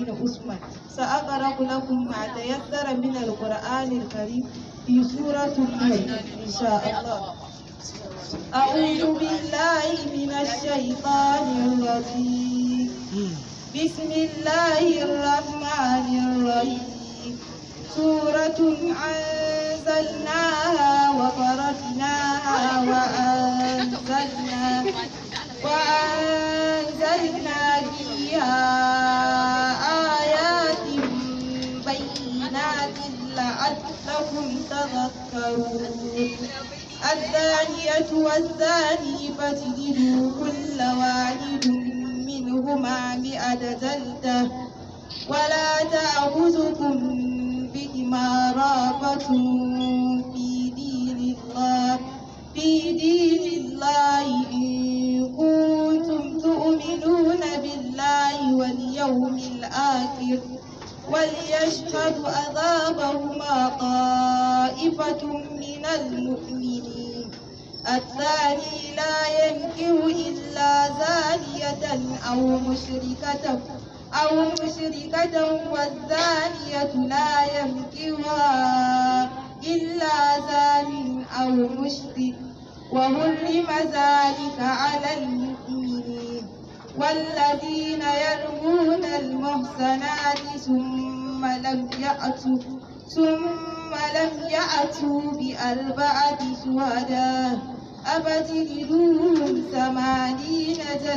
بن عثمان. سأقرأ لكم ما تيسر من القرآن الكريم في سورة النور إن شاء الله. أعوذ بالله من الشيطان الرجيم. بسم الله الرحمن الرحيم. سورة أنزلناها وفرضناها وأنزلنا فيها آيات بينات لعلكم تذكرون. الزانية والزاني فاجلدوا كل واحد منهما 100 جلدة ولا تأخذكم بهما رأفة في دين الله إن كنتم تؤمنون بالله واليوم الآخر وليشهد عذابهما طائفة من المؤمنين. الثاني لا ينكح إلا زانية أو مشركة والزانية لا ينكحها إلا زان أو مشرك وحرم ذلك على المؤمنين. والذين يرمون المحصنات ثم لم يأتوا ب4 شهداء فاجلدوهم 80 جلدة